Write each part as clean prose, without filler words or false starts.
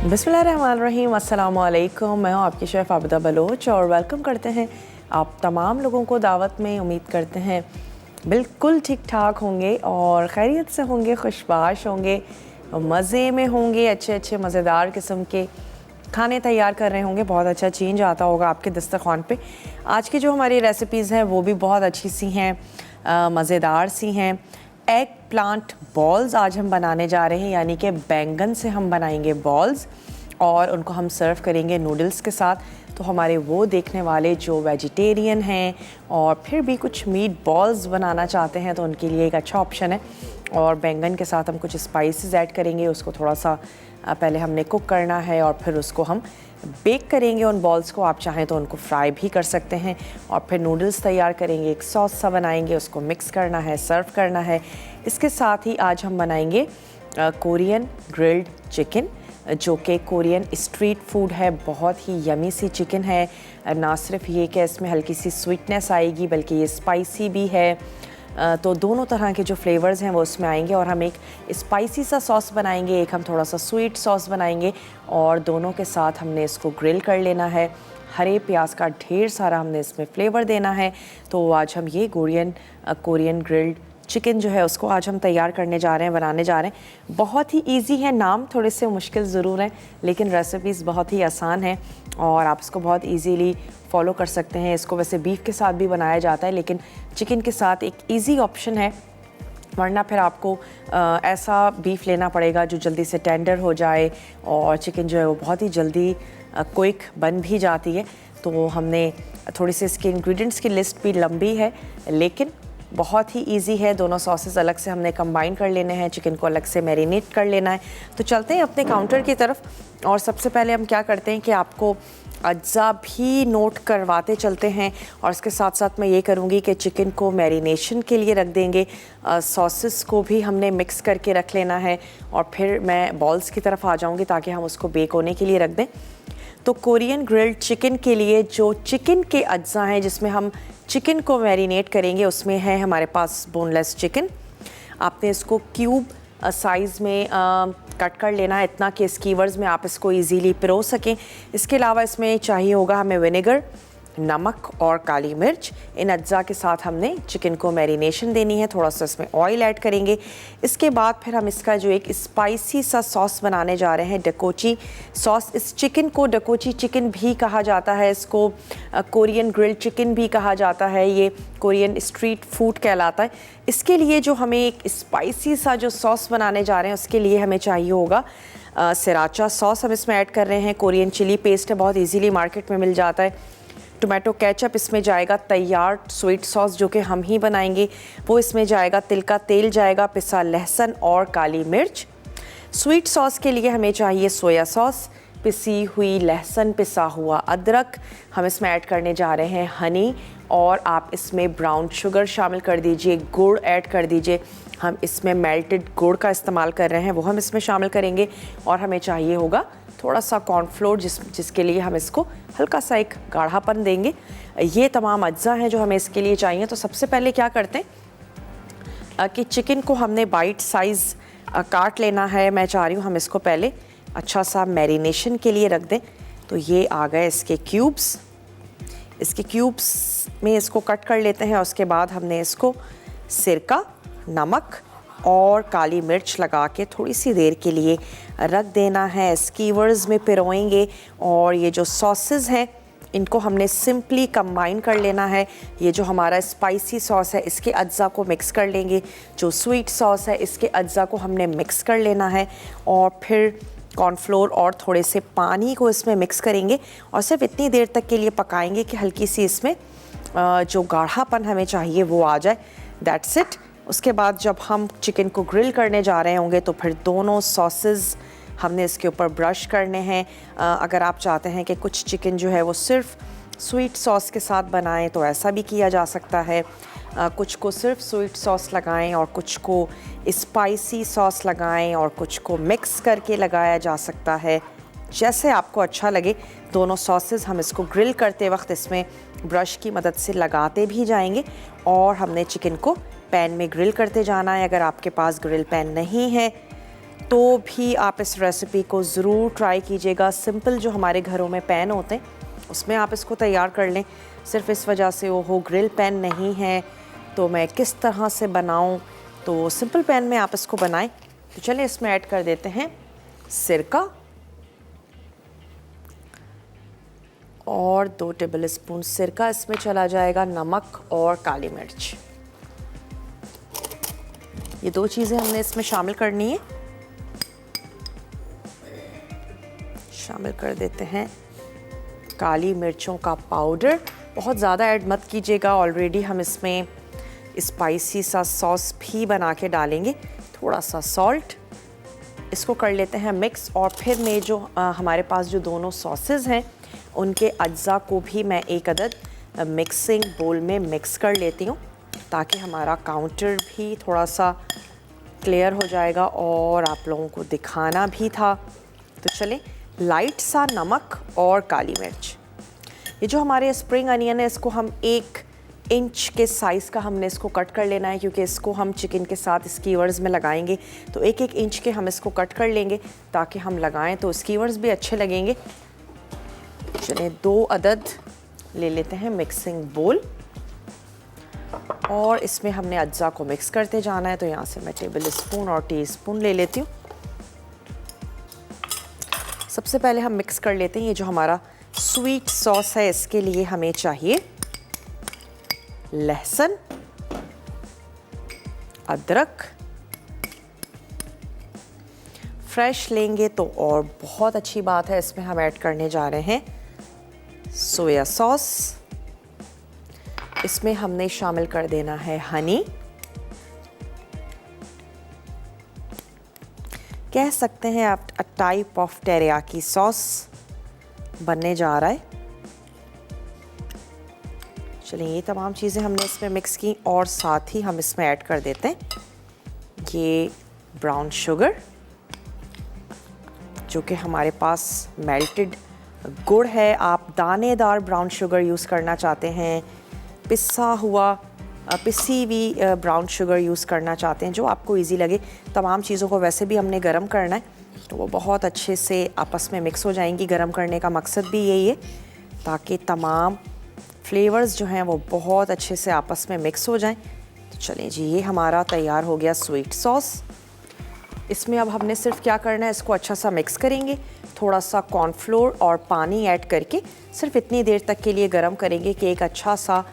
बिस्मिल्लाहिर्रहमानिर्रहीम, अस्सलामु अलैकुम। मैं हूँ आपकी शेफ़ आबिदा बलोच और वेलकम करते हैं आप तमाम लोगों को दावत में। उम्मीद करते हैं बिल्कुल ठीक ठाक होंगे और खैरियत से होंगे, खुशबाश होंगे, मज़े में होंगे, अच्छे अच्छे मज़ेदार किस्म के खाने तैयार कर रहे होंगे। बहुत अच्छा चेंज आता होगा आपके दस्तरखान पे। आज की जो हमारी रेसिपीज़ हैं वो भी बहुत अच्छी सी हैं, मज़ेदार सी हैं। एग प्लांट बॉल्स आज हम बनाने जा रहे हैं, यानी कि बैंगन से हम बनाएंगे बॉल्स और उनको हम सर्व करेंगे नूडल्स के साथ। तो हमारे वो देखने वाले जो वेजिटेरियन हैं और फिर भी कुछ मीट बॉल्स बनाना चाहते हैं तो उनके लिए एक अच्छा ऑप्शन है। और बैंगन के साथ हम कुछ स्पाइसेस ऐड करेंगे, उसको थोड़ा सा पहले हमने कुक करना है और फिर उसको हम बेक करेंगे उन बॉल्स को। आप चाहें तो उनको फ्राई भी कर सकते हैं और फिर नूडल्स तैयार करेंगे, एक सॉस सा बनाएंगे, उसको मिक्स करना है, सर्व करना है। इसके साथ ही आज हम बनाएंगे कोरियन ग्रिल्ड चिकन, जो कि कोरियन स्ट्रीट फूड है। बहुत ही यमी सी चिकन है। ना सिर्फ ये कि इसमें हल्की सी स्वीटनेस आएगी बल्कि ये स्पाइसी भी है। तो दोनों तरह के जो फ्लेवर्स हैं वो उसमें आएंगे और हम एक स्पाइसी सा सॉस बनाएंगे, एक हम थोड़ा सा स्वीट सॉस बनाएंगे और दोनों के साथ हमने इसको ग्रिल कर लेना है। हरे प्याज का ढेर सारा हमने इसमें फ्लेवर देना है। तो आज हम ये कोरियन ग्रिल्ड चिकन जो है उसको आज हम तैयार करने जा रहे हैं, बनाने जा रहे हैं। बहुत ही इजी है, नाम थोड़े से मुश्किल ज़रूर हैं लेकिन रेसिपीज़ बहुत ही आसान है और आप इसको बहुत इजीली फॉलो कर सकते हैं। इसको वैसे बीफ के साथ भी बनाया जाता है लेकिन चिकन के साथ एक इजी ऑप्शन है, वरना फिर आपको ऐसा बीफ लेना पड़ेगा जो जल्दी से टेंडर हो जाए और चिकन जो है वो बहुत ही जल्दी क्विक बन भी जाती है। तो हमने थोड़ी सी इसके इंग्रेडिएंट्स की लिस्ट भी लंबी है लेकिन बहुत ही इजी है। दोनों सॉसेस अलग से हमने कंबाइन कर लेने हैं, चिकन को अलग से मैरिनेट कर लेना है। तो चलते हैं अपने काउंटर की तरफ और सबसे पहले हम क्या करते हैं कि आपको अज्जा भी नोट करवाते चलते हैं और इसके साथ साथ मैं ये करूँगी कि चिकन को मैरिनेशन के लिए रख देंगे। सॉसेस को भी हमने मिक्स करके रख लेना है और फिर मैं बॉल्स की तरफ आ जाऊँगी ताकि हम उसको बेक होने के लिए रख दें। तो कोरियन ग्रिल्ड चिकन के लिए जो चिकन के अज्जा हैं जिसमें हम चिकन को मैरिनेट करेंगे उसमें है हमारे पास बोनलेस चिकन। आपने इसको क्यूब साइज़ में कट कर लेना है, इतना कि स्कीवर्स में आप इसको इजीली पिरो सकें। इसके अलावा इसमें चाहिए होगा हमें विनेगर, नमक और काली मिर्च। इन अज्जा के साथ हमने चिकन को मैरिनेशन देनी है, थोड़ा सा इसमें ऑयल ऐड करेंगे। इसके बाद फिर हम इसका जो एक स्पाइसी सा सॉस बनाने जा रहे हैं, डकोची सॉस। इस चिकन को डकोची चिकन भी कहा जाता है, इसको कोरियन ग्रिल्ड चिकन भी कहा जाता है, ये कोरियन स्ट्रीट फूड कहलाता है। इसके लिए जो हमें एक स्पाइसी सा जो सॉस बनाने जा रहे हैं उसके लिए हमें चाहिए होगा सिराचा सॉस। हम इसमें ऐड कर रहे हैं कोरियन चिली पेस्ट है, बहुत ईजीली मार्केट में मिल जाता है। टोमेटो केचप इसमें जाएगा, तैयार स्वीट सॉस जो कि हम ही बनाएंगे वो इसमें जाएगा, तिल का तेल जाएगा, पिसा लहसुन और काली मिर्च। स्वीट सॉस के लिए हमें चाहिए सोया सॉस, पिसी हुई लहसुन, पिसा हुआ अदरक। हम इसमें ऐड करने जा रहे हैं हनी और आप इसमें ब्राउन शुगर शामिल कर दीजिए, गुड़ ऐड कर दीजिए। हम इसमें मेल्टेड गुड़ का इस्तेमाल कर रहे हैं वो हम इसमें शामिल करेंगे और हमें चाहिए होगा थोड़ा सा कॉर्नफ्लोर जिसके लिए हम इसको हल्का सा एक गाढ़ापन देंगे। ये तमाम अज्जा हैं जो हमें इसके लिए चाहिए। तो सबसे पहले क्या करते हैं कि चिकन को हमने बाइट साइज़ काट लेना है। मैं चाह रही हूँ हम इसको पहले अच्छा सा मैरिनेशन के लिए रख दें। तो ये आ गए इसके क्यूब्स, इसके क्यूब्स में इसको कट कर लेते हैं और उसके बाद हमने इसको सिरका, नमक और काली मिर्च लगा के थोड़ी सी देर के लिए रख देना है। स्कीवर्स में पिरोएंगे और ये जो सॉसेस हैं इनको हमने सिंपली कंबाइन कर लेना है। ये जो हमारा स्पाइसी सॉस है इसके अज्जा को मिक्स कर लेंगे, जो स्वीट सॉस है इसके अज्जा को हमने मिक्स कर लेना है और फिर कॉर्नफ्लोर और थोड़े से पानी को इसमें मिक्स करेंगे और सिर्फ इतनी देर तक के लिए पकाएंगे कि हल्की सी इसमें जो गाढ़ापन हमें चाहिए वो आ जाए। That's it. उसके बाद जब हम चिकन को ग्रिल करने जा रहे होंगे तो फिर दोनों सॉसेस हमने इसके ऊपर ब्रश करने हैं। अगर आप चाहते हैं कि कुछ चिकन जो है वो सिर्फ स्वीट सॉस के साथ बनाएं तो ऐसा भी किया जा सकता है। कुछ को सिर्फ स्वीट सॉस लगाएं और कुछ को स्पाइसी सॉस लगाएं और कुछ को मिक्स करके लगाया जा सकता है, जैसे आपको अच्छा लगे। दोनों सॉसेस हम इसको ग्रिल करते वक्त इसमें ब्रश की मदद से लगाते भी जाएंगे और हमने चिकन को पैन में ग्रिल करते जाना है। अगर आपके पास ग्रिल पैन नहीं है तो भी आप इस रेसिपी को ज़रूर ट्राई कीजिएगा। सिंपल जो हमारे घरों में पैन होते हैं उसमें आप इसको तैयार कर लें। सिर्फ इस वजह से वो ग्रिल पैन नहीं है तो मैं किस तरह से बनाऊं, तो सिंपल पैन में आप इसको बनाएं। तो चलिए इसमें ऐड कर देते हैं सिरका और 2 टेबल स्पून सिरका इसमें चला जाएगा, नमक और काली मिर्च। ये 2 चीज़ें हमने इसमें शामिल करनी है। शामिल कर देते हैं काली मिर्चों का पाउडर। बहुत ज़्यादा ऐड मत कीजिएगा, ऑलरेडी हम इसमें स्पाइसी सा सॉस भी बना के डालेंगे। थोड़ा सा सॉल्ट, इसको कर लेते हैं मिक्स। और फिर मैं जो हमारे पास जो दोनों सॉसेज हैं उनके अज्जा को भी मैं एक अदद मिक्सिंग बोल में मिक्स कर लेती हूँ, ताकि हमारा काउंटर भी थोड़ा सा क्लियर हो जाएगा और आप लोगों को दिखाना भी था। तो चलें, लाइट सा नमक और काली मिर्च। ये जो हमारे स्प्रिंग अनियन है इसको हम 1 इंच के साइज़ का हमने इसको कट कर लेना है, क्योंकि इसको हम चिकन के साथ स्कीवर्स में लगाएंगे। तो 1-1 इंच के हम इसको कट कर लेंगे ताकि हम लगाएं तो स्कीवर्स भी अच्छे लगेंगे। चलिए 2 अदद ले लेते हैं मिक्सिंग बोल और इसमें हमने अज्जा को मिक्स करते जाना है। तो यहाँ से मैं टेबल स्पून और टीस्पून ले लेती हूँ। सबसे पहले हम मिक्स कर लेते हैं ये जो हमारा स्वीट सॉस है, इसके लिए हमें चाहिए लहसुन, अदरक। फ्रेश लेंगे तो और बहुत अच्छी बात है। इसमें हम ऐड करने जा रहे हैं सोया सॉस। इसमें हमने शामिल कर देना है हनी, कह सकते हैं आप a type of teriyaki sauce बनने जा रहा है। चलिए ये तमाम चीज़ें हमने इसमें मिक्स की और साथ ही हम इसमें ऐड कर देते हैं ये ब्राउन शुगर, जो कि हमारे पास मेल्टेड गुड़ है। आप दानेदार ब्राउन शुगर यूज़ करना चाहते हैं, पिसी हुई ब्राउन शुगर यूज़ करना चाहते हैं, जो आपको इजी लगे। तमाम चीज़ों को वैसे भी हमने गरम करना है तो वो बहुत अच्छे से आपस में मिक्स हो जाएंगी। गरम करने का मकसद भी यही है ताकि तमाम फ्लेवर्स जो हैं वो बहुत अच्छे से आपस में मिक्स हो जाएं। तो चलें जी, ये हमारा तैयार हो गया स्वीट सॉस। इसमें अब हमने सिर्फ क्या करना है, इसको अच्छा सा मिक्स करेंगे। थोड़ा सा कॉर्नफ्लोर और पानी ऐड करके सिर्फ इतनी देर तक के लिए गरम करेंगे कि एक अच्छा सा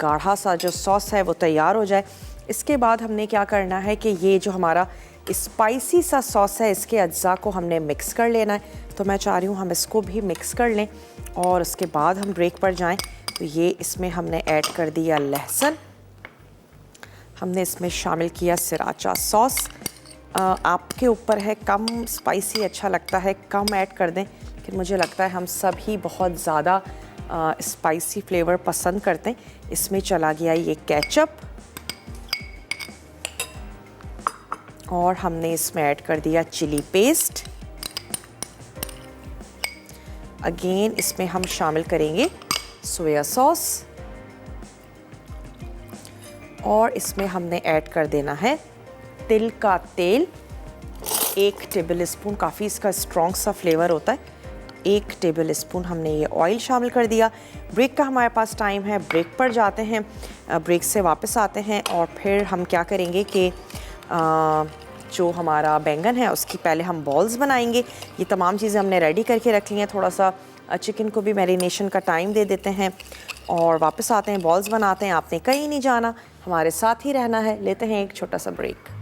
गाढ़ा सा जो सॉस है वो तैयार हो जाए। इसके बाद हमने क्या करना है कि ये जो हमारा स्पाइसी सा सॉस है इसके अज्जा को हमने मिक्स कर लेना है। तो मैं चाह रही हूँ हम इसको भी मिक्स कर लें और उसके बाद हम ब्रेक पर जाएं। तो ये इसमें हमने ऐड कर दिया लहसुन, हमने इसमें शामिल किया सराचा सॉस। आपके ऊपर है, कम स्पाइसी अच्छा लगता है कम ऐड कर दें, लेकिन मुझे लगता है हम सभी बहुत ज़्यादा स्पाइसी फ्लेवर पसंद करते हैं। इसमें चला गया ये केचप और हमने इसमें ऐड कर दिया चिली पेस्ट। अगेन इसमें हम शामिल करेंगे सोया सॉस और इसमें हमने ऐड कर देना है तिल का तेल, 1 टेबल स्पून। काफ़ी इसका स्ट्रॉन्ग सा फ्लेवर होता है। 1 टेबल स्पून हमने ये ऑयल शामिल कर दिया। ब्रेक का हमारे पास टाइम है, ब्रेक पर जाते हैं। ब्रेक से वापस आते हैं और फिर हम क्या करेंगे कि जो हमारा बैंगन है उसकी पहले हम बॉल्स बनाएंगे। ये तमाम चीज़ें हमने रेडी करके रख ली हैं। थोड़ा सा चिकन को भी मैरिनेशन का टाइम दे देते हैं और वापस आते हैं, बॉल्स बनाते हैं। आपने कहीं नहीं जाना, हमारे साथ ही रहना है। लेते हैं एक छोटा सा ब्रेक।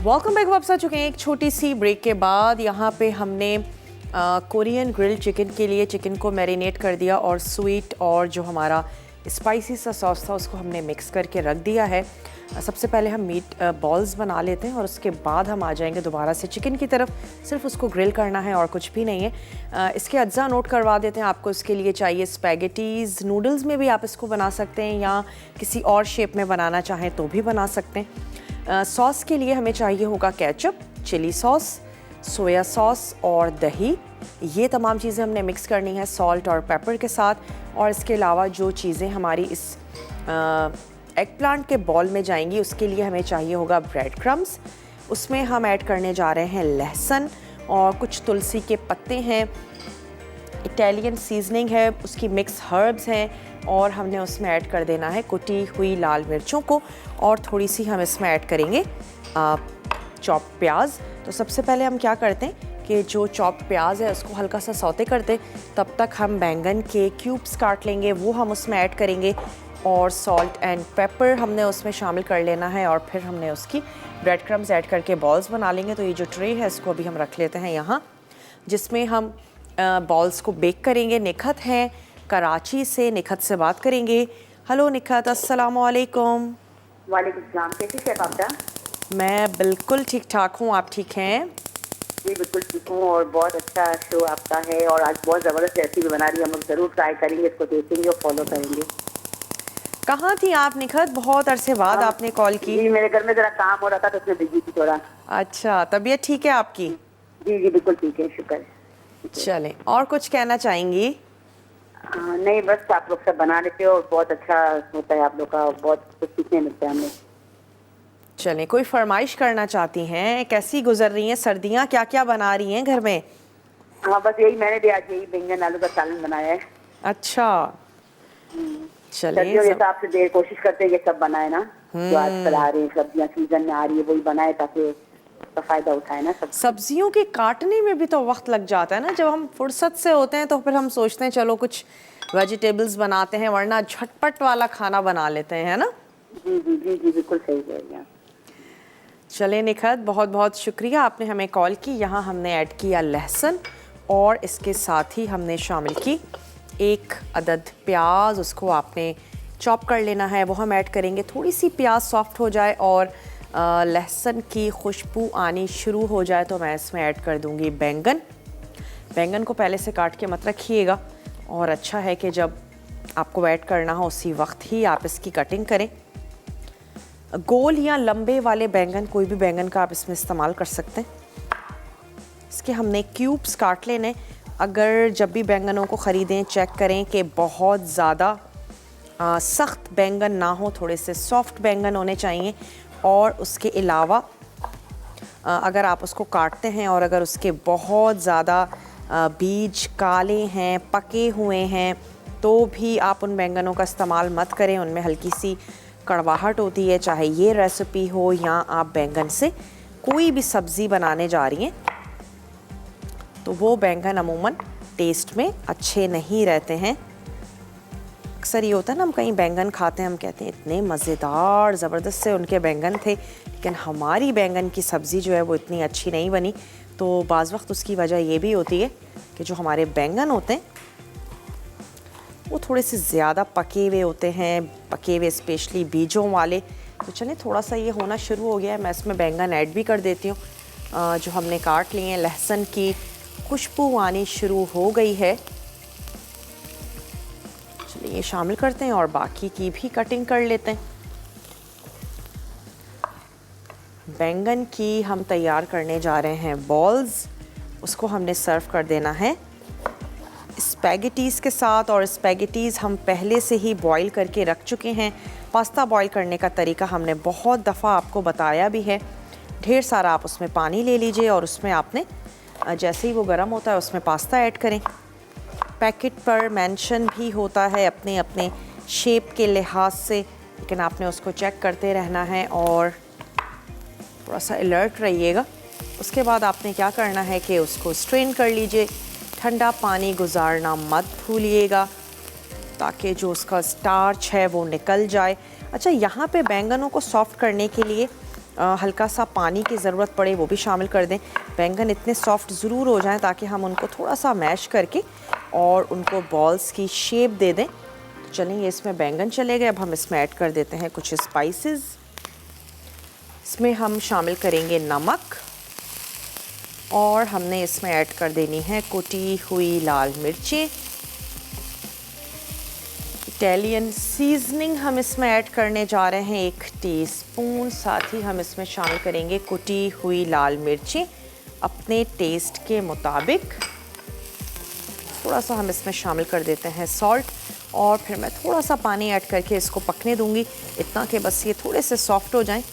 Welcome back. वापस आ चुके हैं एक छोटी सी ब्रेक के बाद। यहाँ पे हमने कोरियन ग्रिल चिकन के लिए चिकन को मैरिनेट कर दिया और स्वीट और जो हमारा स्पाइसी सा सॉस था उसको हमने मिक्स करके रख दिया है। सबसे पहले हम मीट बॉल्स बना लेते हैं और उसके बाद हम आ जाएंगे दोबारा से चिकन की तरफ। सिर्फ उसको ग्रिल करना है और कुछ भी नहीं है। इसके अज्जा नोट करवा देते हैं आपको। इसके लिए चाहिए स्पैगेटीज़, नूडल्स में भी आप इसको बना सकते हैं या किसी और शेप में बनाना चाहें तो भी बना सकते हैं। सॉस के लिए हमें चाहिए होगा ketchup, chili sauce, soya sauce और दही। ये तमाम चीज़ें हमने मिक्स करनी है सॉल्ट और पेपर के साथ। और इसके अलावा जो चीज़ें हमारी इस एग प्लांट के बॉल में जाएंगी उसके लिए हमें चाहिए होगा ब्रेड क्रम्स। उसमें हम ऐड करने जा रहे हैं लहसुन और कुछ तुलसी के पत्ते हैं, इटालियन सीजनिंग है, उसकी मिक्स हर्ब्स हैं और हमने उसमें ऐड कर देना है कुटी हुई लाल मिर्चों को और थोड़ी सी हम इसमें ऐड करेंगे चॉप प्याज। तो सबसे पहले हम क्या करते हैं कि जो चॉप प्याज है उसको हल्का सा सौते करते, तब तक हम बैंगन के क्यूब्स काट लेंगे, वो हम उसमें ऐड करेंगे और सॉल्ट एंड पेपर हमने उसमें शामिल कर लेना है और फिर हमने उसकी ब्रेड क्रम्स ऐड करके बॉल्स बना लेंगे। तो ये जो ट्रे है इसको अभी हम रख लेते हैं यहाँ, जिसमें हम बॉल्स को बेक करेंगे। निखत हैं कराची से, निखत से बात करेंगे। हेलो निखत, अस्सलाम वालेकुम। वालेकुम सलाम। कैसी शेफ आपका? मैं बिल्कुल ठीक ठाक हूँ, आप ठीक हैं? जी बिल्कुल ठीक हूँ और बहुत अच्छा शो आपका है और आज बहुत ज़बरदस्त रेसिपी बना रही है। हम लोग ज़रूर ट्राई करेंगे, इसको देखेंगे और फॉलो करेंगे। कहाँ थी आप निखत? बहुत अरसे बाद आपने कॉल की। जी मेरे घर में ज़रा काम हो रहा था तो उसमें बिजी थी थोड़ा। अच्छा, तबीयत ठीक है आपकी? जी जी बिल्कुल ठीक है, शुक्र। चलें, और कुछ कहना चाहेंगी? नहीं बस आप लोग सब बना लेते हो और बहुत अच्छा होता है आप लोग का, बहुत कुछ सीखने मिलता है हमें। चलें, कोई फरमाइश करना चाहती हैं? कैसी गुजर रही हैं सर्दियाँ, क्या क्या बना रही हैं घर में? हाँ बस यही, मैंने भी आज यही बैंगन आलू का सालन बनाया है। अच्छा, चलिए सर्दियों के हिसाब से देर कोशिश करते हैं कि सब बनाए ना, जो आजकल आ रही है सब्जियाँ सीजन में आ रही है वही बनाए ताकि उसका फायदा उठाए ना सब। सब्जियों के काटने में भी तो वक्त लग जाता है ना। जब हम फुर्सत से होते हैं तो फिर हम सोचते हैं चलो कुछ वेजिटेबल्स बनाते हैं, वरना झटपट वाला खाना बना लेते हैं, है ना? जी जी जी जी बिल्कुल सही कह रही हैं। चले निखत, बहुत बहुत शुक्रिया आपने हमें कॉल की। यहाँ हमने ऐड किया लहसुन और इसके साथ ही हमने शामिल की 1 अदद प्याज, उसको आपने चॉप कर लेना है, वो हम ऐड करेंगे। थोड़ी सी प्याज सॉफ्ट हो जाए और लहसुन की खुशबू आनी शुरू हो जाए तो मैं इसमें ऐड कर दूंगी बैंगन। बैंगन को पहले से काट के मत रखिएगा और अच्छा है कि जब आपको ऐड करना हो उसी वक्त ही आप इसकी कटिंग करें। गोल या लंबे वाले बैंगन, कोई भी बैंगन का आप इसमें इस्तेमाल कर सकते हैं। इसके हमने क्यूब्स काट लेने। अगर जब भी बैंगनों को ख़रीदें चेक करें कि बहुत ज़्यादा सख्त बैंगन ना हो, थोड़े से सॉफ्ट बैंगन होने चाहिए। और उसके अलावा अगर आप उसको काटते हैं और अगर उसके बहुत ज़्यादा बीज काले हैं, पके हुए हैं, तो भी आप उन बैंगनों का इस्तेमाल मत करें। उनमें हल्की सी कड़वाहट होती है, चाहे ये रेसिपी हो या आप बैंगन से कोई भी सब्ज़ी बनाने जा रही हैं तो वो बैंगन अमूमन टेस्ट में अच्छे नहीं रहते हैं। अक्सर ये होता है ना, हम कहीं बैंगन खाते हैं, हम कहते हैं इतने मज़ेदार ज़बरदस्त से उनके बैंगन थे, लेकिन हमारी बैंगन की सब्ज़ी जो है वो इतनी अच्छी नहीं बनी। तो बाज़ वक्त उसकी वजह ये भी होती है कि जो हमारे बैंगन होते हैं वो थोड़े से ज़्यादा पके हुए होते हैं, पके हुए स्पेशली बीजों वाले। तो चलें, थोड़ा सा ये होना शुरू हो गया है, मैं इसमें बैंगन ऐड भी कर देती हूँ जो हमने काट लिए हैं। लहसुन की खुशबू आनी शुरू हो गई है, चलिए ये शामिल करते हैं और बाकी की भी कटिंग कर लेते हैं। बैंगन की हम तैयार करने जा रहे हैं बॉल्स, उसको हमने सर्व कर देना है स्पैगेटीज़ के साथ। और स्पैगेटीज़ हम पहले से ही बॉईल करके रख चुके हैं। पास्ता बॉईल करने का तरीका हमने बहुत दफ़ा आपको बताया भी है। ढेर सारा आप उसमें पानी ले लीजिए और उसमें आपने जैसे ही वो गर्म होता है उसमें पास्ता ऐड करें। पैकेट पर मेंशन भी होता है अपने अपने शेप के लिहाज से, लेकिन आपने उसको चेक करते रहना है और थोड़ा सा अलर्ट रहिएगा। उसके बाद आपने क्या करना है कि उसको स्ट्रेन कर लीजिए। ठंडा पानी गुजारना मत भूलिएगा ताकि जो उसका स्टार्च है वो निकल जाए। अच्छा, यहाँ पे बैंगनों को सॉफ्ट करने के लिए हल्का सा पानी की ज़रूरत पड़े, वो भी शामिल कर दें। बैंगन इतने सॉफ्ट ज़रूर हो जाएं ताकि हम उनको थोड़ा सा मैश करके और उनको बॉल्स की शेप दे दें चलिए इसमें बैंगन चले गए। अब हम इसमें ऐड कर देते हैं कुछ स्पाइसेस। इसमें हम शामिल करेंगे नमक और हमने इसमें ऐड कर देनी है कुटी हुई लाल मिर्चें। इटालियन सीजनिंग हम इसमें ऐड करने जा रहे हैं 1 टीस्पून। साथ ही हम इसमें शामिल करेंगे कुटी हुई लाल मिर्चें अपने टेस्ट के मुताबिक। थोड़ा सा हम इसमें शामिल कर देते हैं सॉल्ट और फिर मैं थोड़ा सा पानी ऐड करके इसको पकने दूंगी, इतना कि बस ये थोड़े से सॉफ्ट हो जाएं।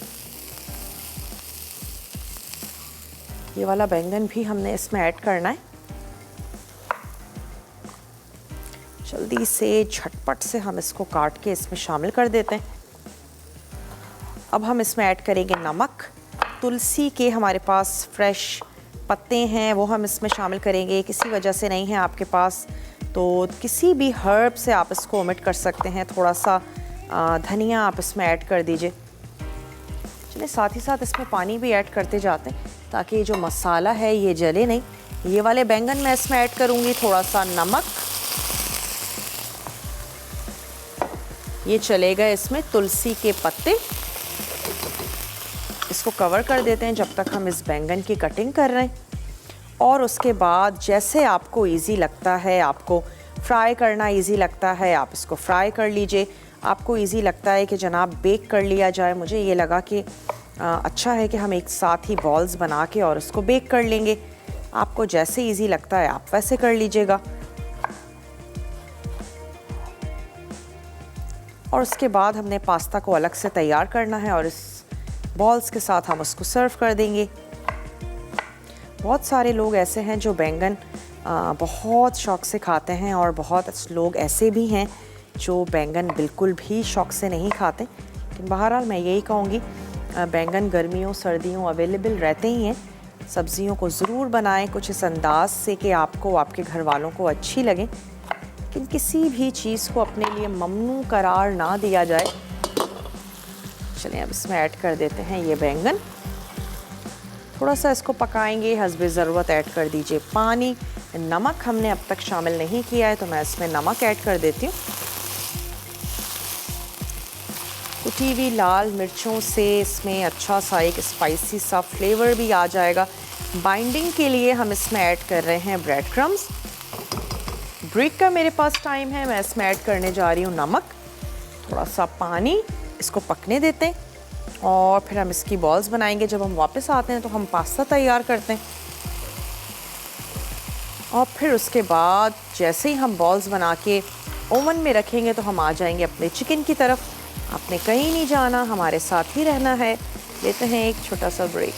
ये वाला बैंगन भी हमने इसमें ऐड करना है। जल्दी से झटपट से हम इसको काट के इसमें शामिल कर देते हैं। अब हम इसमें ऐड करेंगे नमक। तुलसी के हमारे पास फ्रेश पत्ते हैं, वो हम इसमें शामिल करेंगे। किसी वजह से नहीं है आपके पास तो किसी भी हर्ब से आप इसको ओमिट कर सकते हैं। थोड़ा सा धनिया आप इसमें ऐड कर दीजिए। चलिए साथ ही साथ इसमें पानी भी ऐड करते जाते हैं ताकि जो मसाला है ये जले नहीं। ये वाले बैंगन मैं इसमें ऐड करूँगी थोड़ा सा नमक। ये चलेगा इसमें तुलसी के पत्ते। इसको कवर कर देते हैं जब तक हम इस बैंगन की कटिंग कर रहे हैं। और उसके बाद जैसे आपको इजी लगता है, आपको फ्राई करना इजी लगता है, आप इसको फ्राई कर लीजिए। आपको इजी लगता है कि जनाब बेक कर लिया जाए, मुझे ये लगा कि अच्छा है कि हम एक साथ ही बॉल्स बना के और उसको बेक कर लेंगे। आपको जैसे इजी लगता है आप वैसे कर लीजिएगा। और उसके बाद हमने पास्ता को अलग से तैयार करना है और इस बॉल्स के साथ हम उसको सर्व कर देंगे। बहुत सारे लोग ऐसे हैं जो बैंगन बहुत शौक़ से खाते हैं और बहुत लोग ऐसे भी हैं जो बैंगन बिल्कुल भी शौक़ से नहीं खाते। लेकिन बहरहाल मैं यही कहूँगी बैंगन गर्मियों सर्दियों अवेलेबल रहते ही हैं। सब्जियों को ज़रूर बनाएं कुछ इस अंदाज से कि आपको आपके घर वालों को अच्छी लगे, लेकिन किसी भी चीज़ को अपने लिए ममनू करार ना दिया जाए। चलिए अब इसमें ऐड कर देते हैं ये बैंगन। थोड़ा सा इसको पकाएंगे, हस्बे ज़रूरत ऐड कर दीजिए पानी। नमक हमने अब तक शामिल नहीं किया है तो मैं इसमें नमक ऐड कर देती हूँ। कुटी हुई लाल मिर्चों से इसमें अच्छा सा एक स्पाइसी सा फ्लेवर भी आ जाएगा। बाइंडिंग के लिए हम इसमें ऐड कर रहे हैं ब्रेड क्रम्स। ब्रेक का मेरे पास टाइम है, मैं इसमें ऐड करने जा रही हूँ नमक, थोड़ा सा पानी। इसको पकने देते हैं और फिर हम इसकी बॉल्स बनाएंगे। जब हम वापस आते हैं तो हम पास्ता तैयार करते हैं और फिर उसके बाद जैसे ही हम बॉल्स बना के ओवन में रखेंगे तो हम आ जाएंगे अपने चिकन की तरफ। आपने कहीं नहीं जाना, हमारे साथ ही रहना है। लेते हैं एक छोटा सा ब्रेक।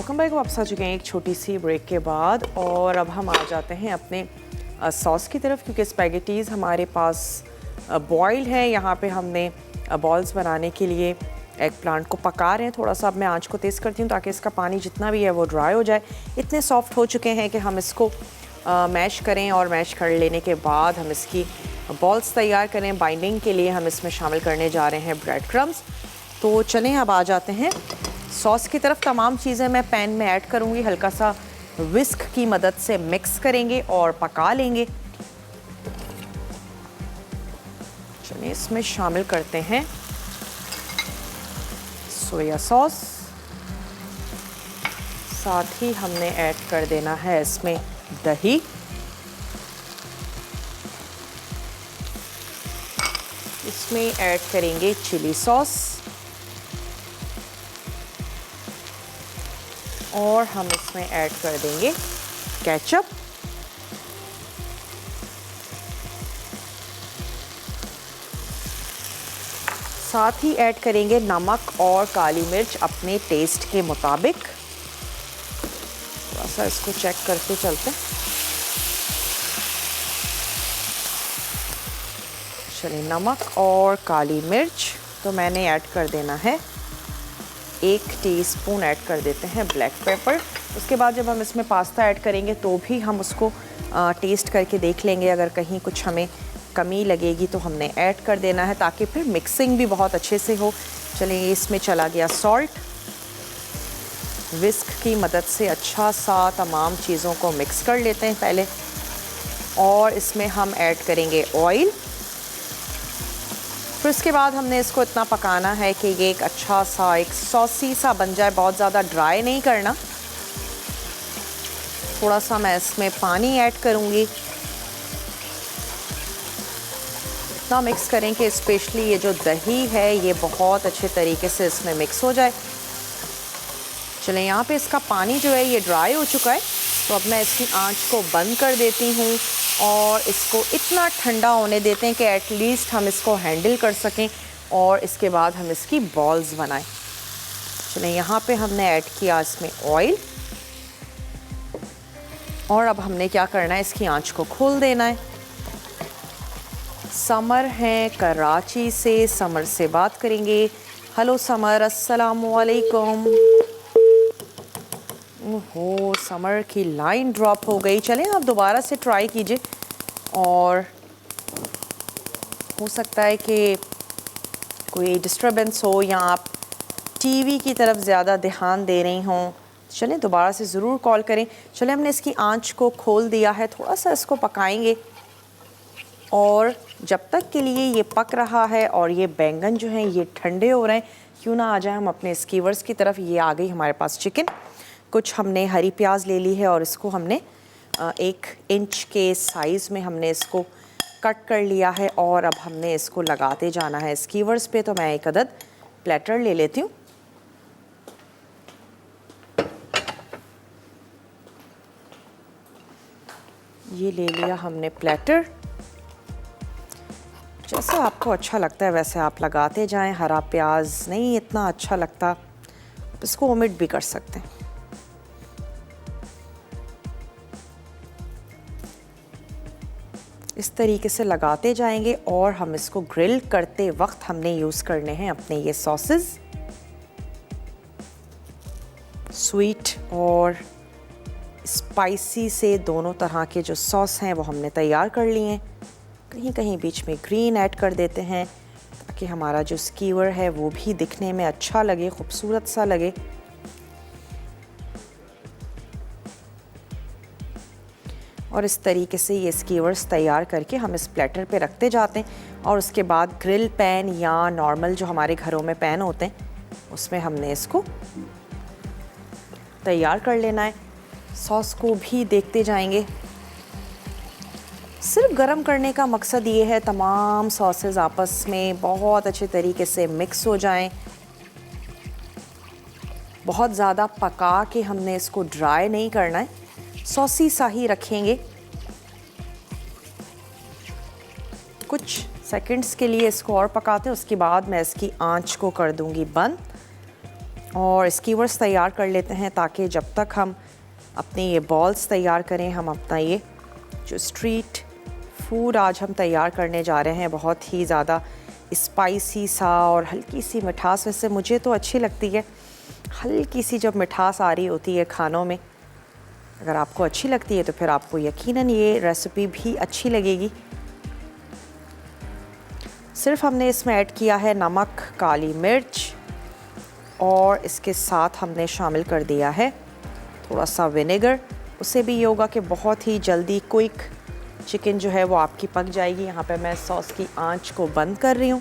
Welcome back. वापस आ चुके हैं एक छोटी सी ब्रेक के बाद और अब हम आ जाते हैं अपने सॉस की तरफ, क्योंकि स्पैगेटीज़ हमारे पास बॉइल्ड है। यहाँ पे हमने बॉल्स बनाने के लिए एग प्लांट को पका रहे हैं। थोड़ा सा अब मैं आंच को तेज़ करती हूँ ताकि इसका पानी जितना भी है वो ड्राई हो जाए। इतने सॉफ्ट हो चुके हैं कि हम इसको मैश करें और मैश कर लेने के बाद हम इसकी बॉल्स तैयार करें। बाइंडिंग के लिए हम इसमें शामिल करने जा रहे हैं ब्रेड क्रम्स। तो चलें अब आ जाते हैं सॉस की तरफ। तमाम चीज़ें मैं पैन में ऐड करूँगी, हल्का सा विस्क की मदद से मिक्स करेंगे और पका लेंगे। चलिए इसमें शामिल करते हैं सोया सॉस। साथ ही हमने ऐड कर देना है इसमें दही। इसमें ऐड करेंगे चिली सॉस और हम इसमें ऐड कर देंगे केचप। साथ ही ऐड करेंगे नमक और काली मिर्च अपने टेस्ट के मुताबिक। थोड़ा सा इसको चेक करते चलते हैं। चलिए नमक और काली मिर्च तो मैंने ऐड कर देना है 1 टीस्पून ऐड कर देते हैं ब्लैक पेपर। उसके बाद जब हम इसमें पास्ता ऐड करेंगे तो भी हम उसको टेस्ट करके देख लेंगे, अगर कहीं कुछ हमें कमी लगेगी तो हमने ऐड कर देना है ताकि फिर मिक्सिंग भी बहुत अच्छे से हो। चलिए इसमें चला गया सॉल्ट। विस्क की मदद से अच्छा सा तमाम चीज़ों को मिक्स कर लेते हैं पहले, और इसमें हम ऐड करेंगे ऑयल। फिर उसके बाद हमने इसको इतना पकाना है कि ये एक अच्छा सा एक सॉसी सा बन जाए, बहुत ज़्यादा ड्राई नहीं करना। थोड़ा सा मैं इसमें पानी ऐड करूँगी, इतना मिक्स करें कि स्पेशली ये जो दही है ये बहुत अच्छे तरीके से इसमें मिक्स हो जाए। चलें यहाँ पे इसका पानी जो है ये ड्राई हो चुका है, तो अब मैं इसकी आंच को बंद कर देती हूँ और इसको इतना ठंडा होने देते हैं कि एटलीस्ट हम इसको हैंडल कर सकें, और इसके बाद हम इसकी बॉल्स बनाएं। चलें यहाँ पे हमने ऐड किया इसमें ऑयल, और अब हमने क्या करना है, इसकी आंच को खोल देना है। समर हैं कराची से, समर से बात करेंगे। हेलो समर, अस्सलामु अलैकुम। ओहो, समर की लाइन ड्रॉप हो गई। चलें आप दोबारा से ट्राई कीजिए, और हो सकता है कि कोई डिस्टर्बेंस हो या आप टीवी की तरफ ज़्यादा ध्यान दे रही हों। चलें दोबारा से ज़रूर कॉल करें। चलें हमने इसकी आंच को खोल दिया है, थोड़ा सा इसको पकाएंगे, और जब तक के लिए ये पक रहा है और ये बैंगन जो हैं ये ठंडे हो रहे हैं, क्यों ना आ जाए हम अपने स्कीवर्स की तरफ। ये आ गई हमारे पास चिकन। कुछ हमने हरी प्याज ले ली है और इसको हमने 1 इंच के साइज़ में हमने इसको कट कर लिया है, और अब हमने इसको लगाते जाना है स्कीवर्स पे। तो मैं एक अदद प्लेटर ले लेती हूँ। ये ले लिया हमने प्लेटर। जैसे आपको अच्छा लगता है वैसे आप लगाते जाएं। हरा प्याज नहीं इतना अच्छा लगता, इसको ओमिट भी कर सकते हैं। इस तरीके से लगाते जाएंगे, और हम इसको ग्रिल करते वक्त हमने यूज़ करने हैं अपने ये सॉसेस। स्वीट और स्पाइसी से दोनों तरह के जो सॉस हैं वो हमने तैयार कर लिए हैं। कहीं कहीं बीच में ग्रीन ऐड कर देते हैं ताकि हमारा जो स्कीवर है वो भी दिखने में अच्छा लगे, खूबसूरत सा लगे। और इस तरीके से ये स्कीवर्स तैयार करके हम इस प्लेटर पे रखते जाते हैं, और उसके बाद ग्रिल पैन या नॉर्मल जो हमारे घरों में पैन होते हैं उसमें हमने इसको तैयार कर लेना है। सॉस को भी देखते जाएंगे। सिर्फ गरम करने का मकसद ये है तमाम सॉसेस आपस में बहुत अच्छे तरीके से मिक्स हो जाएं। बहुत ज़्यादा पका के हमने इसको ड्राई नहीं करना है, सॉसी सा ही रखेंगे। कुछ सेकंड्स के लिए इसको और पकाते हैं, उसके बाद मैं इसकी आंच को कर दूंगी बंद, और स्कीवर्स तैयार कर लेते हैं ताकि जब तक हम अपने ये बॉल्स तैयार करें, हम अपना ये जो स्ट्रीट फूड आज हम तैयार करने जा रहे हैं बहुत ही ज़्यादा स्पाइसी सा और हल्की सी मिठास। वैसे मुझे तो अच्छी लगती है, हल्की सी जब मिठास आ रही होती है खानों में। अगर आपको अच्छी लगती है तो फिर आपको यकीनन ये रेसिपी भी अच्छी लगेगी। सिर्फ हमने इसमें ऐड किया है नमक, काली मिर्च, और इसके साथ हमने शामिल कर दिया है थोड़ा सा विनेगर। उससे भी ये होगा कि बहुत ही जल्दी क्विक चिकन जो है वो आपकी पक जाएगी। यहाँ पे मैं सॉस की आंच को बंद कर रही हूँ।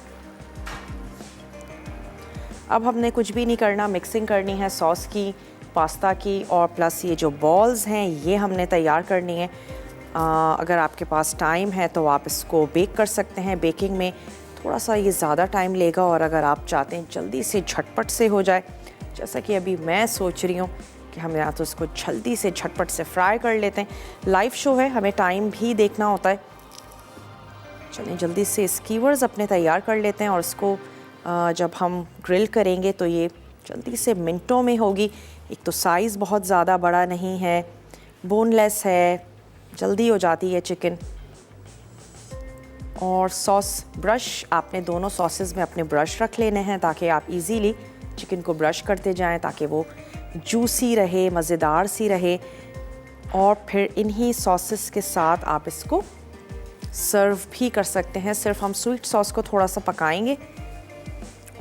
अब हमने कुछ भी नहीं करना, मिक्सिंग करनी है सॉस की, पास्ता की, और प्लस ये जो बॉल्स हैं ये हमने तैयार करनी है। अगर आपके पास टाइम है तो आप इसको बेक कर सकते हैं। बेकिंग में थोड़ा सा ये ज़्यादा टाइम लेगा, और अगर आप चाहते हैं जल्दी से झटपट से हो जाए, जैसा कि अभी मैं सोच रही हूँ कि हम या तो इसको जल्दी से झटपट से फ्राई कर लेते हैं। लाइव शो है, हमें टाइम भी देखना होता है। चलिए जल्दी से स्कीवर्स अपने तैयार कर लेते हैं, और इसको जब हम ग्रिल करेंगे तो ये जल्दी से मिनटों में होगी। एक तो साइज़ बहुत ज़्यादा बड़ा नहीं है, बोनलेस है, जल्दी हो जाती है चिकन। और सॉस ब्रश, आपने दोनों सॉसेस में अपने ब्रश रख लेने हैं ताकि आप इजीली चिकन को ब्रश करते जाएं, ताकि वो जूसी रहे, मज़ेदार सी रहे। और फिर इन्हीं सॉसेस के साथ आप इसको सर्व भी कर सकते हैं। सिर्फ हम स्वीट सॉस को थोड़ा सा पकाएंगे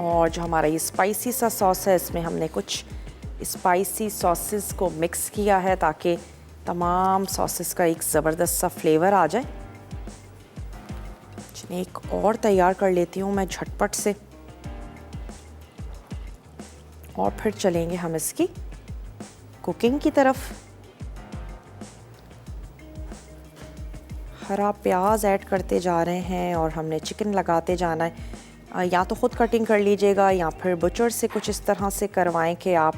और जो हमारा ये स्पाइसी सा सॉस है इसमें हमने कुछ स्पाइसी सॉसेस को मिक्स किया है ताकि तमाम सॉसेस का एक ज़बरदस्त सा फ्लेवर आ जाए। एक और तैयार कर लेती हूँ मैं झटपट से और फिर चलेंगे हम इसकी कुकिंग की तरफ। हरा प्याज ऐड करते जा रहे हैं और हमने चिकन लगाते जाना है। या तो ख़ुद कटिंग कर लीजिएगा या फिर बुचर से कुछ इस तरह से करवाएं कि आप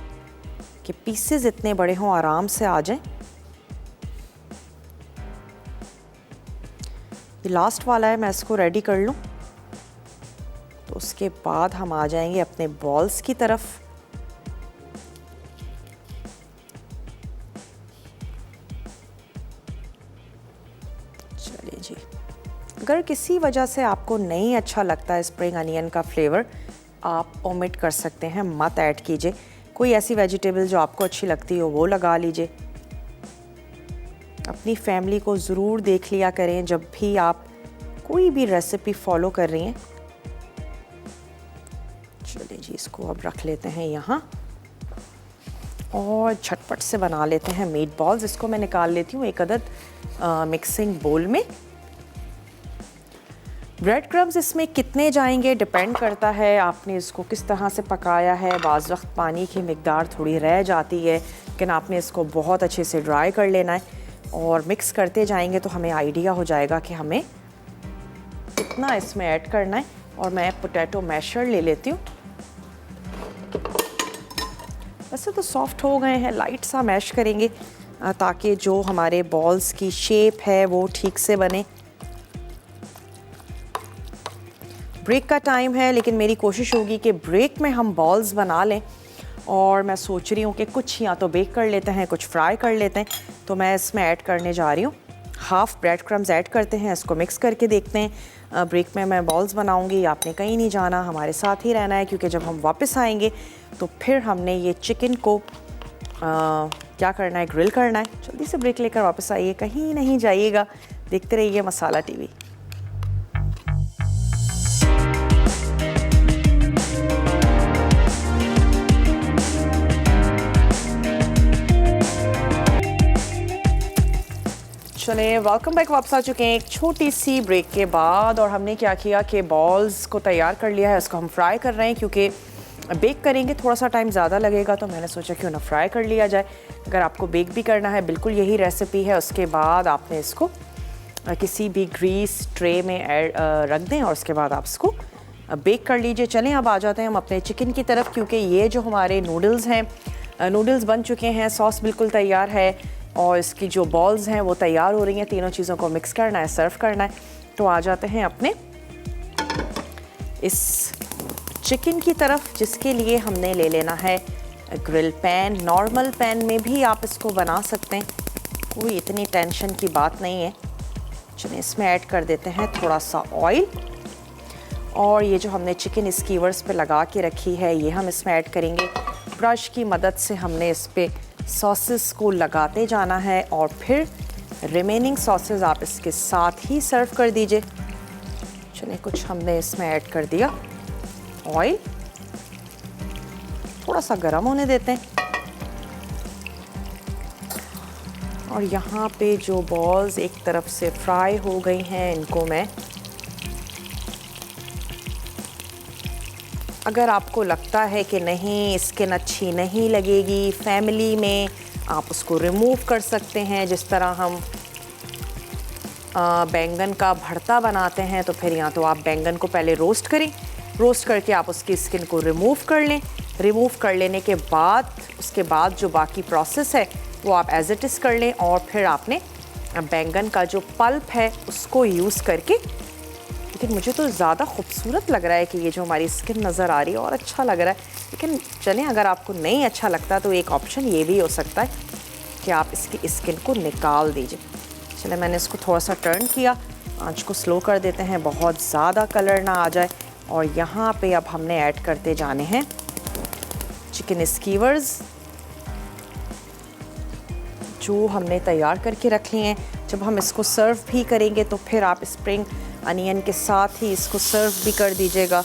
के पीसेस इतने बड़े हों, आराम से आ जाएं। ये लास्ट वाला है, मैं इसको रेडी कर लूँ तो उसके बाद हम आ जाएंगे अपने बॉल्स की तरफ। चलिए जी, अगर किसी वजह से आपको नहीं अच्छा लगता है स्प्रिंग अनियन का फ्लेवर, आप ओमिट कर सकते हैं, मत ऐड कीजिए। कोई ऐसी वेजिटेबल जो आपको अच्छी लगती हो वो लगा लीजिए। अपनी फैमिली को ज़रूर देख लिया करें जब भी आप कोई भी रेसिपी फॉलो कर रही हैं। चलिए जी, इसको अब रख लेते हैं यहाँ और झटपट से बना लेते हैं मीट बॉल्स। इसको मैं निकाल लेती हूँ एक अदद मिक्सिंग बोल में। ब्रेड क्रम्स इसमें कितने जाएंगे डिपेंड करता है आपने इसको किस तरह से पकाया है। बाज़ वक्त पानी की मिकदार थोड़ी रह जाती है, लेकिन आपने इसको बहुत अच्छे से ड्राई कर लेना है और मिक्स करते जाएंगे तो हमें आइडिया हो जाएगा कि हमें कितना इसमें ऐड करना है। और मैं पोटैटो मैशर ले लेती हूँ। वैसे तो सॉफ्ट हो गए हैं, लाइट सा मैश करेंगे ताकि जो हमारे बॉल्स की शेप है वो ठीक से बने। ब्रेक का टाइम है, लेकिन मेरी कोशिश होगी कि ब्रेक में हम बॉल्स बना लें। और मैं सोच रही हूँ कि कुछ या तो बेक कर लेते हैं, कुछ फ्राई कर लेते हैं। तो मैं इसमें ऐड करने जा रही हूँ हाफ़ ब्रेड क्रम्स ऐड करते हैं, इसको मिक्स करके देखते हैं। ब्रेक में मैं बॉल्स बनाऊँगी, आपने कहीं नहीं जाना, हमारे साथ ही रहना है, क्योंकि जब हम वापस आएंगे तो फिर हमने ये चिकन को क्या करना है, ग्रिल करना है। जल्दी से ब्रेक लेकर वापस आइए, कहीं नहीं जाइएगा, देखते रहिए मसाला टीवी। चलिए, वेलकम बैक, वापस आ चुके हैं एक छोटी सी ब्रेक के बाद। और हमने क्या किया कि बॉल्स को तैयार कर लिया है, इसको हम फ्राई कर रहे हैं क्योंकि बेक करेंगे थोड़ा सा टाइम ज़्यादा लगेगा, तो मैंने सोचा क्यों ना फ्राई कर लिया जाए। अगर आपको बेक भी करना है, बिल्कुल यही रेसिपी है। उसके बाद आपने इसको किसी भी ग्रीस ट्रे में रख दें और उसके बाद आप इसको बेक कर लीजिए। चलें, अब आ जाते हैं हम अपने चिकन की तरफ, क्योंकि ये जो हमारे नूडल्स हैं, नूडल्स बन चुके हैं, सॉस बिल्कुल तैयार है और इसकी जो बॉल्स हैं वो तैयार हो रही हैं। तीनों चीज़ों को मिक्स करना है, सर्व करना है। तो आ जाते हैं अपने इस चिकन की तरफ, जिसके लिए हमने ले लेना है ग्रिल पैन। नॉर्मल पैन में भी आप इसको बना सकते हैं, कोई इतनी टेंशन की बात नहीं है। चलिए, इसमें ऐड कर देते हैं थोड़ा सा ऑयल और ये जो हमने चिकन स्कीवर्स पे लगा के रखी है ये हम इसमें ऐड करेंगे। ब्रश की मदद से हमने इस पे सॉसेस को लगाते जाना है और फिर रिमेनिंग सॉसेस आप इसके साथ ही सर्व कर दीजिए। चलिए, कुछ हमने इसमें ऐड कर दिया ऑयल, थोड़ा सा गर्म होने देते हैं। और यहाँ पे जो बॉल्स एक तरफ से फ्राई हो गई हैं, इनको मैं, अगर आपको लगता है कि नहीं स्किन अच्छी नहीं लगेगी फैमिली में, आप उसको रिमूव कर सकते हैं। जिस तरह हम बैंगन का भरता बनाते हैं, तो फिर या तो आप बैंगन को पहले रोस्ट करें, रोस्ट करके आप उसकी स्किन को रिमूव कर लें। रिमूव कर लेने के बाद उसके बाद जो बाकी प्रोसेस है वो आप एज इट इज़ कर लें। और फिर आपने बैंगन का जो पल्प है उसको यूज़ करके, लेकिन मुझे तो ज़्यादा खूबसूरत लग रहा है कि ये जो हमारी स्किन नज़र आ रही है और अच्छा लग रहा है। लेकिन चलें, अगर आपको नहीं अच्छा लगता तो एक ऑप्शन ये भी हो सकता है कि आप इसकी स्किन को निकाल दीजिए। चले, मैंने इसको थोड़ा सा टर्न किया, आंच को स्लो कर देते हैं, बहुत ज़्यादा कलर ना आ जाए। और यहाँ पे अब हमने ऐड करते जाने हैं चिकन स्कीवर्स। जो हमने तैयार करके रख लिए हैं। जब हम इसको सर्व भी करेंगे तो फिर आप स्प्रिंग अनियन के साथ ही इसको सर्व भी कर दीजिएगा।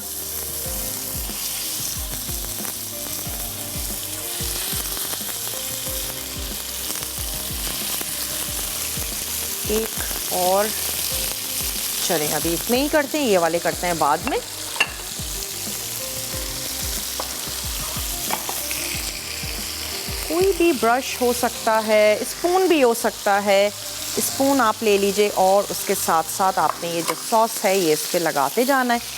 एक और चलें, अभी इतने ही करते हैं, ये वाले करते हैं बाद में। कोई भी ब्रश हो सकता है, स्पून भी हो सकता है, स्पून आप ले लीजिए और उसके साथ साथ आपने ये जो सॉस है ये इस पे लगाते जाना है।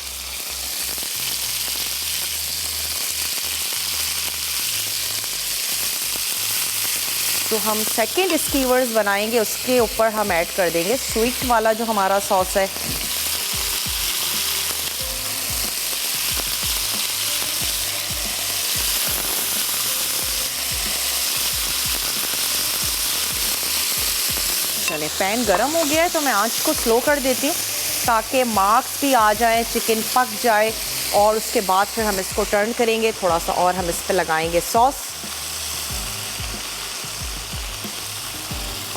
जो हम सेकंड स्कीवर्स बनाएंगे उसके ऊपर हम ऐड कर देंगे स्वीट वाला जो हमारा सॉस है। चले, पैन गरम हो गया है तो मैं आंच को स्लो कर देती हूँ ताकि मार्क्स भी आ जाए, चिकन पक जाए और उसके बाद फिर हम इसको टर्न करेंगे। थोड़ा सा और हम इस पे लगाएंगे सॉस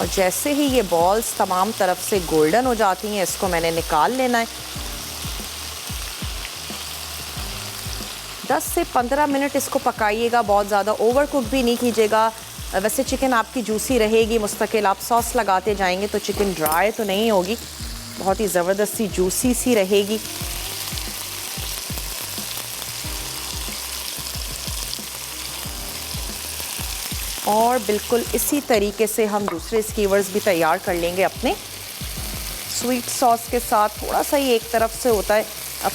और जैसे ही ये बॉल्स तमाम तरफ से गोल्डन हो जाती हैं इसको मैंने निकाल लेना है। 10 से 15 मिनट इसको पकाइएगा, बहुत ज़्यादा ओवर कुक भी नहीं कीजिएगा। वैसे चिकन आपकी जूसी रहेगी, मुस्तकिल आप सॉस लगाते जाएंगे तो चिकन ड्राई तो नहीं होगी, बहुत ही ज़बरदस्ती जूसी सी रहेगी। और बिल्कुल इसी तरीके से हम दूसरे स्कीवर्स भी तैयार कर लेंगे अपने स्वीट सॉस के साथ। थोड़ा सा ही एक तरफ से होता है,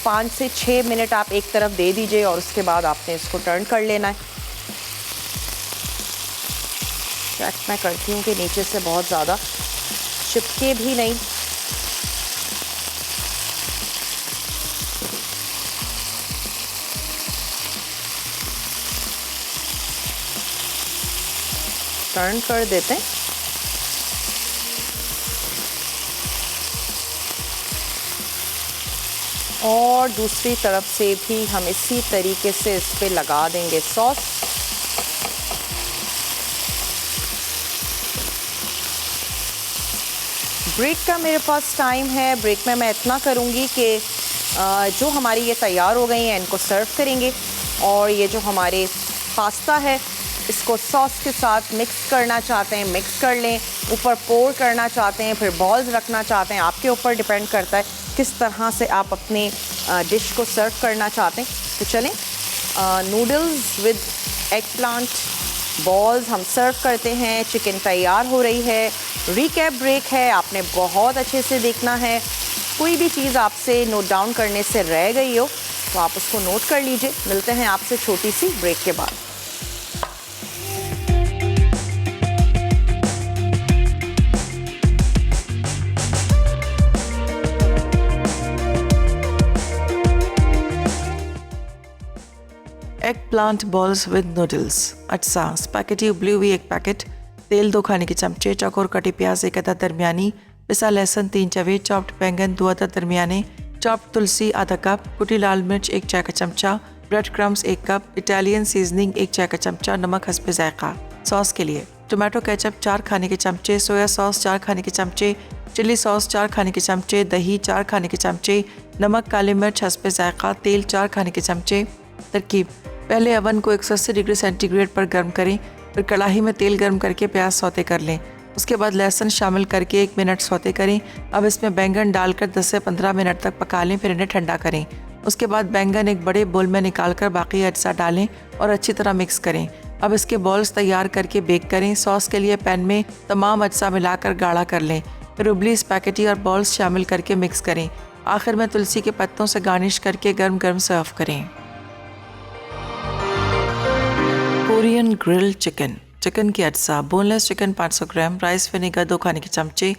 5 से 6 मिनट आप एक तरफ दे दीजिए और उसके बाद आपने इसको टर्न कर लेना है। चेक मैं करती हूँ कि नीचे से बहुत ज़्यादा चिपके भी नहीं। टर्न कर देते हैं। और दूसरी तरफ से भी हम इसी तरीके से इस पे लगा देंगे सॉस। ब्रेक का मेरे पास टाइम है, ब्रेक में मैं इतना करूँगी कि जो हमारी ये तैयार हो गई हैं इनको सर्व करेंगे और ये जो हमारे पास्ता है इसको सॉस के साथ मिक्स करना चाहते हैं मिक्स कर लें, ऊपर पोर करना चाहते हैं, फिर बॉल्स रखना चाहते हैं, आपके ऊपर डिपेंड करता है किस तरह से आप अपने डिश को सर्व करना चाहते हैं। तो चलें, noodles with egg plant balls हम सर्व करते हैं। चिकन तैयार हो रही है। रिकैप ब्रेक है, आपने बहुत अच्छे से देखना है। कोई भी चीज़ आपसे नोट डाउन करने से रह गई हो तो आप उसको नोट कर लीजिए। मिलते हैं आपसे छोटी सी ब्रेक के बाद। Egg plant balls with noodles. अच्छा, स्पैगेटी उबली हुई 1 पैकेट, तेल 2 खाने के चमचे, चौकोर कटी प्याज 1 अदद दरमियानी, पिसा लहसुन 3 चवे, चॉप्ड बैंगन 2 अदद दरमियाने, चॉप्ड तुलसी आधा कप, कुटी लाल मिर्च 1 चाय का चमचा, bread crumbs 1 cup, Italian seasoning 1 चाय का चमचा, नमक हस्बे जायका। सॉस के लिए टोमेटो केचप 4 खाने के चमचे, सोया सॉस 4 खाने के चमचे, चिली सॉस 4 खाने के चमचे, दही 4 खाने के चमचे, नमक काली मिर्च हस्बे जायका, तेल 4 खाने के चमचे। तरकीब: पहले अवन को 180 डिग्री सेंटीग्रेड पर गर्म करें, फिर कढ़ाई में तेल गर्म करके प्याज सौते कर लें। उसके बाद लहसुन शामिल करके 1 मिनट सौते करें। अब इसमें बैंगन डालकर 10 से 15 मिनट तक पका लें, फिर इन्हें ठंडा करें। उसके बाद बैंगन एक बड़े बोल में निकालकर बाकी अज्जा डालें और अच्छी तरह मिक्स करें। अब इसके बॉल्स तैयार करके बेक करें। सॉस के लिए पैन में तमाम अज्जा मिलाकर गाढ़ा कर लें, फिर उबली स्पैगेटी और बॉल्स शामिल करके मिक्स करें। आखिर में तुलसी के पत्तों से गार्निश करके गर्म गर्म सर्व करें। Korean grill chicken. चिकन की अज्जा: बोनलेस चिकन 500 ग्राम, राइस विनेगर 2 खाने के चमचे,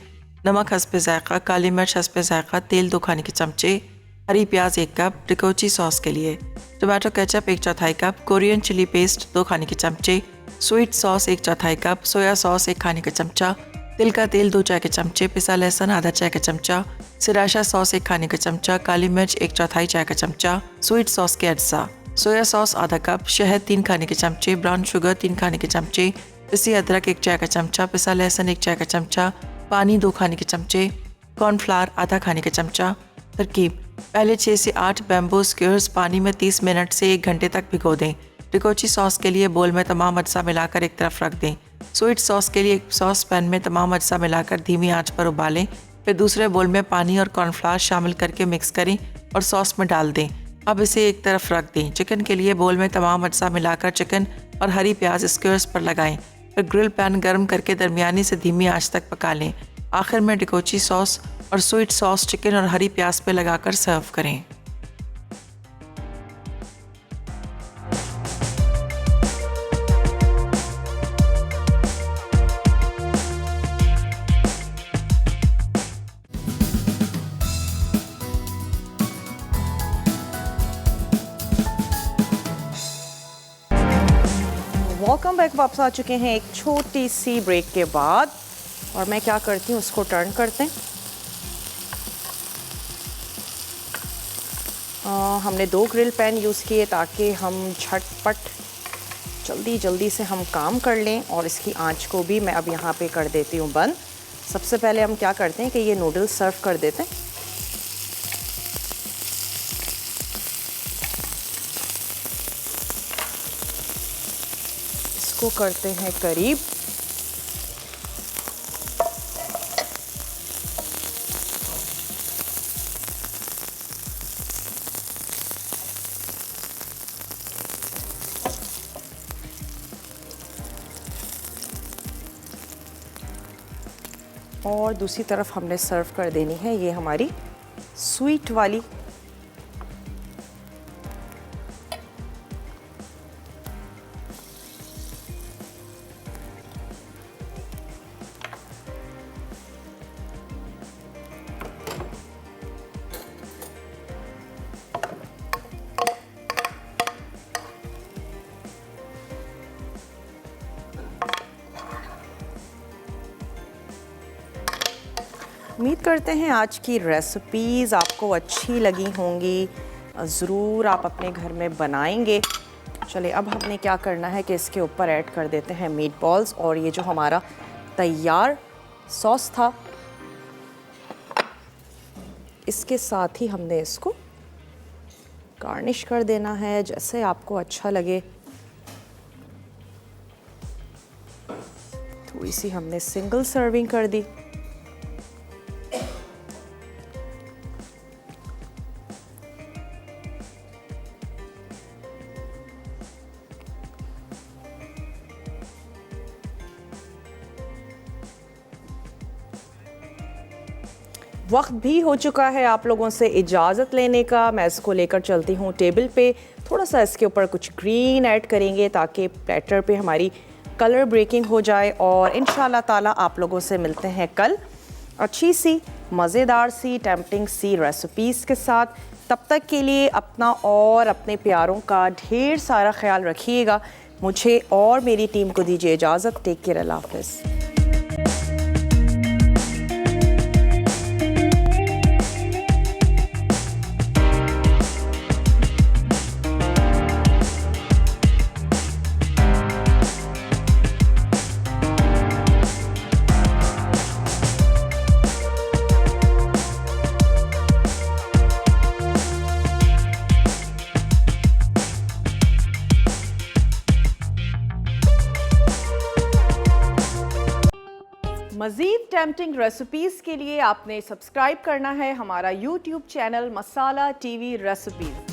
नमक हस्बे जायका, काली मिर्च हस्बे जायका, तेल 2 खाने के चमचे, हरी प्याज 1 कप। टिकोची सॉस के लिए tomato ketchup 1/4 cup, Korean chili paste 2 खाने के चमचे, sweet sauce 1/4 cup, soya sauce 1 खाने का चमचा, तिल का तेल 2 चाय के चमचे, पिसा लहसुन आधा चाय का चमचा, सिराशा सॉस 1 खाने का चमचा, काली मिर्च 1/4 चाय का चमचा, स्वीट सॉस के अज्जा: सोया सॉस आधा कप, शहद 3 खाने के चमचे, ब्राउन शुगर 3 खाने के चमचे, पिसी अदरक 1 चाय का चमचा, पिसा लहसुन 1 चाय का चमचा, पानी 2 खाने के चमचे, कॉर्नफ्लावर आधा खाने का चमचा। तरकीब: पहले 6 से 8 बैम्बू स्क्यूअर्स पानी में 30 मिनट से 1 घंटे तक भिगो दें। रिकोची सॉस के लिए बोल में तमाम अज्जा मिलाकर एक तरफ रख दें। स्वीट सॉस के लिए एक सॉस पैन में तमाम अज्जा मिलाकर धीमी आंच पर उबालें। फिर दूसरे बोल में पानी और कॉर्नफ्लावर शामिल करके मिक्स करें और सॉस में डाल दें। अब इसे एक तरफ रख दें। चिकन के लिए बोल में तमाम अज्जा मिलाकर चिकन और हरी प्याज स्क्यूअर्स पर लगाएं। फिर ग्रिल पैन गर्म करके दरमियानी से धीमी आंच तक पका लें। आखिर में डिकोची सॉस और स्वीट सॉस चिकन और हरी प्याज पे लगाकर सर्व करें। Welcome back. वापस आ चुके हैं एक छोटी सी ब्रेक के बाद, और मैं क्या करती हूँ उसको टर्न करते हैं। हमने 2 ग्रिल पैन यूज़ किए ताकि हम झटपट जल्दी से हम काम कर लें, और इसकी आंच को भी मैं अब यहाँ पे कर देती हूँ बंद। सबसे पहले हम क्या करते हैं कि ये नूडल्स सर्व कर देते हैं। इसको करते हैं करीब और दूसरी तरफ हमने सर्व कर देनी है ये हमारी स्वीट वाली उम्मीद करते हैं आज की रेसिपीज़ आपको अच्छी लगी होंगी। ज़रूर आप अपने घर में बनाएंगे। चलिए अब हमने क्या करना है कि इसके ऊपर ऐड कर देते हैं मीट बॉल्स, और ये जो हमारा तैयार सॉस था इसके साथ ही हमने इसको गार्निश कर देना है जैसे आपको अच्छा लगे। थोड़ी सी हमने सिंगल सर्विंग कर दी। वक्त भी हो चुका है आप लोगों से इजाज़त लेने का। मैं इसको लेकर चलती हूँ टेबल पे। थोड़ा सा इसके ऊपर कुछ ग्रीन ऐड करेंगे ताकि प्लेटर पे हमारी कलर ब्रेकिंग हो जाए, और इंशाल्लाह ताला आप लोगों से मिलते हैं कल अच्छी सी मज़ेदार सी टेम्पटिंग सी रेसिपीज़ के साथ। तब तक के लिए अपना और अपने प्यारों का ढेर सारा ख्याल रखिएगा। मुझे और मेरी टीम को दीजिए इजाज़त। टेक केयर, अल्लाह हाफ़िज़। मज़ीद टेम्पटिंग रेसिपीज़ के लिए आपने सब्सक्राइब करना है हमारा YouTube चैनल मसाला TV रेसिपीज़।